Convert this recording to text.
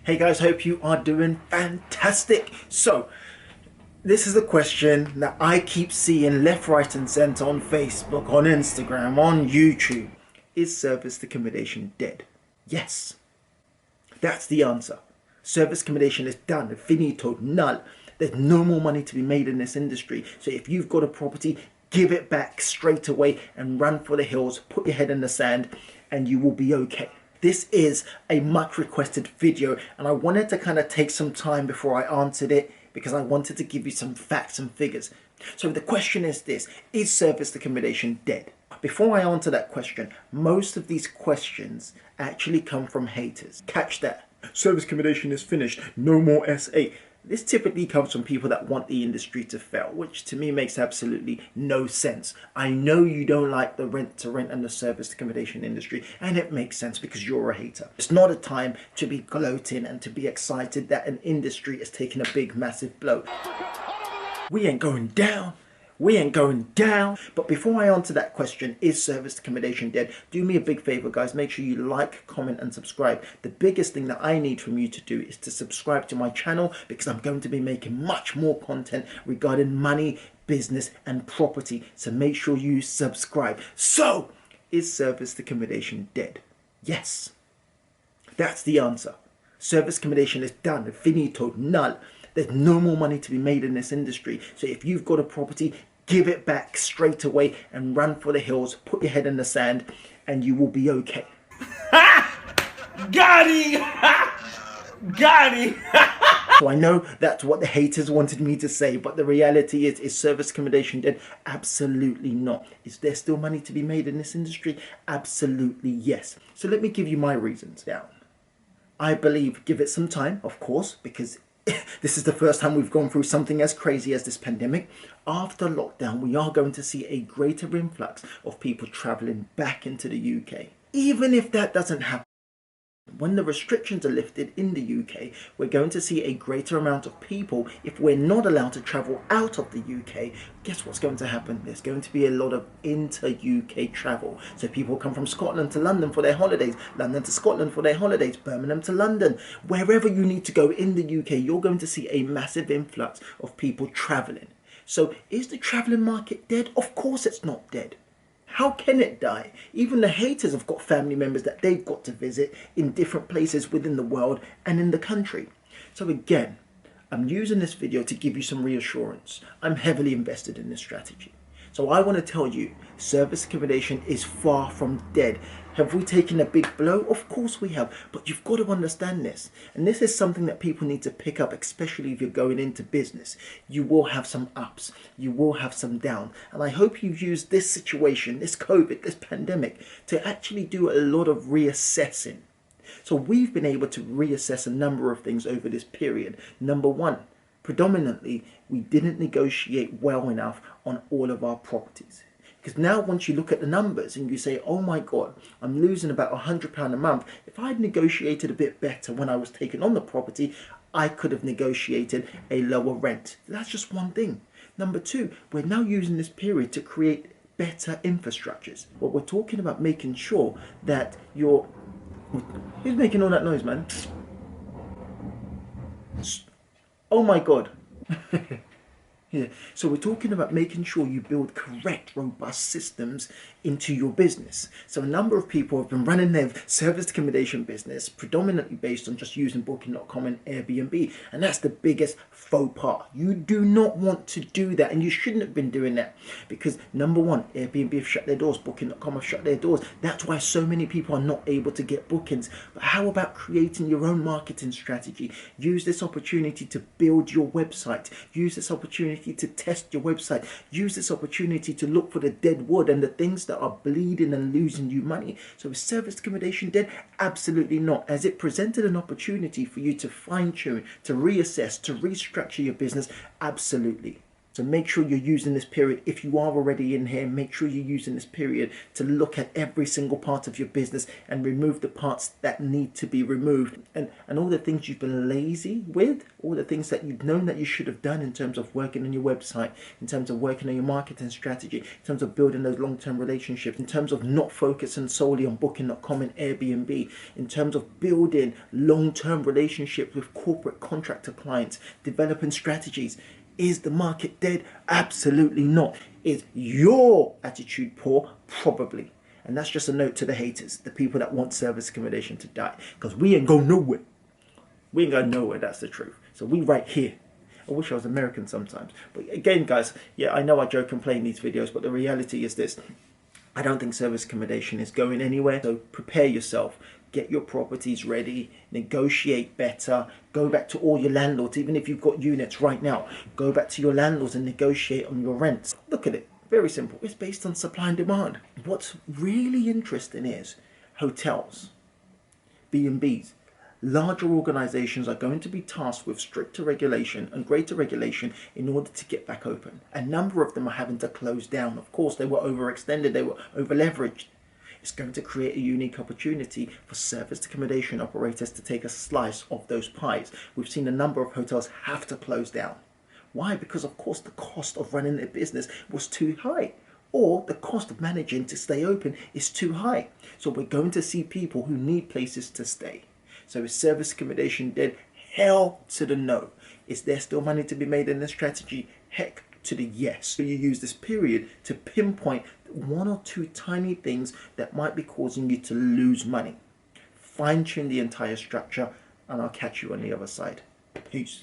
Hey guys, hope you are doing fantastic. So, this is a question that I keep seeing left, right, and center on Facebook, on Instagram, on YouTube. Is service accommodation dead? Yes. That's the answer. Service accommodation is done, finito, null. There's no more money to be made in this industry. So if you've got a property, give it back straight away and run for the hills, put your head in the sand, and you will be okay. This is a much requested video, and I wanted to kind of take some time before I answered it because I wanted to give you some facts and figures. So the question is this: is service accommodation dead? Before I answer that question, most of these questions actually come from haters. Catch that. Service accommodation is finished, no more SA. This typically comes from people that want the industry to fail, which to me makes absolutely no sense. I know you don't like the rent to rent and the service accommodation industry, and it makes sense because you're a hater. It's not a time to be gloating and to be excited that an industry is taking a big, massive blow. We ain't going down. We ain't going down. But before I answer that question, is service accommodation dead? Do me a big favor, guys. Make sure you like, comment, and subscribe. The biggest thing that I need from you to do is to subscribe to my channel because I'm going to be making much more content regarding money, business, and property. So make sure you subscribe. So, is service accommodation dead? Yes. That's the answer. Service accommodation is done, finito, null. There's no more money to be made in this industry. So if you've got a property, give it back straight away and run for the hills, put your head in the sand, and you will be okay. Got him! Got him! So I know that's what the haters wanted me to say, but the reality is service accommodation dead? Absolutely not. Is there still money to be made in this industry? Absolutely yes. So let me give you my reasons now. I believe give it some time, of course, because this is the first time we've gone through something as crazy as this pandemic. After lockdown, we are going to see a greater influx of people traveling back into the UK. Even if that doesn't happen, when the restrictions are lifted in the UK, we're going to see a greater amount of people. If we're not allowed to travel out of the UK, guess what's going to happen? There's going to be a lot of inter-UK travel. So people come from Scotland to London for their holidays, London to Scotland for their holidays, Birmingham to London. Wherever you need to go in the UK, you're going to see a massive influx of people traveling. So is the traveling market dead? Of course it's not dead. How can it die? Even the haters have got family members that they've got to visit in different places within the world and in the country. So again, I'm using this video to give you some reassurance. I'm heavily invested in this strategy. So I want to tell you, service accommodation is far from dead. Have we taken a big blow? Of course we have, but you've got to understand this. And this is something that people need to pick up, especially if you're going into business. You will have some ups, you will have some downs. And I hope you've used this situation, this COVID, this pandemic, to actually do a lot of reassessing. So we've been able to reassess a number of things over this period. Number one, predominantly, we didn't negotiate well enough on all of our properties. Because now once you look at the numbers and you say, oh my God, I'm losing about £100 a month. If I'd negotiated a bit better when I was taking on the property, I could have negotiated a lower rent. That's just one thing. Number two, we're now using this period to create better infrastructures. Well, we're talking about making sure that you're... Who's making all that noise, man? Oh my God. Yeah. So we're talking about making sure you build correct, robust systems into your business. So a number of people have been running their service accommodation business predominantly based on just using Booking.com and Airbnb. And that's the biggest faux pas. You do not want to do that, and you shouldn't have been doing that because number one, Airbnb have shut their doors, Booking.com have shut their doors. That's why so many people are not able to get bookings. But how about creating your own marketing strategy? Use this opportunity to build your website. Use this opportunity to test your website. Use this opportunity to look for the dead wood and the things that are bleeding and losing you money. So is service accommodation dead? Absolutely not. As it presented an opportunity for you to fine tune, to reassess, to restructure your business, absolutely. So make sure you're using this period. If you are already in here, make sure you're using this period to look at every single part of your business and remove the parts that need to be removed. And all the things you've been lazy with, all the things that you've known that you should have done in terms of working on your website, in terms of working on your marketing strategy, in terms of building those long-term relationships, in terms of not focusing solely on Booking.com and Airbnb, in terms of building long-term relationships with corporate contractor clients, developing strategies. Is the market dead? Absolutely not. Is your attitude poor? Probably. And that's just a note to the haters, the people that want service accommodation to die. Because we ain't going nowhere. We ain't going nowhere, that's the truth. So we right here. I wish I was American sometimes. But again, guys, yeah, I know I joke and play in these videos, but the reality is this. I don't think service accommodation is going anywhere. So prepare yourself. Get your properties ready, negotiate better, go back to all your landlords, even if you've got units right now, go back to your landlords and negotiate on your rents. Look at it, very simple. It's based on supply and demand. What's really interesting is hotels, B&Bs. Larger organizations are going to be tasked with stricter regulation and greater regulation in order to get back open. A number of them are having to close down. Of course, they were overextended, they were over-leveraged. It's going to create a unique opportunity for service accommodation operators to take a slice of those pies. We've seen a number of hotels have to close down. Why? Because of course the cost of running their business was too high, or the cost of managing to stay open is too high. So we're going to see people who need places to stay. So is service accommodation dead? Hell to the no. Is there still money to be made in this strategy? Heck to the yes. So you use this period to pinpoint one or two tiny things that might be causing you to lose money. Fine tune the entire structure, and I'll catch you on the other side. Peace.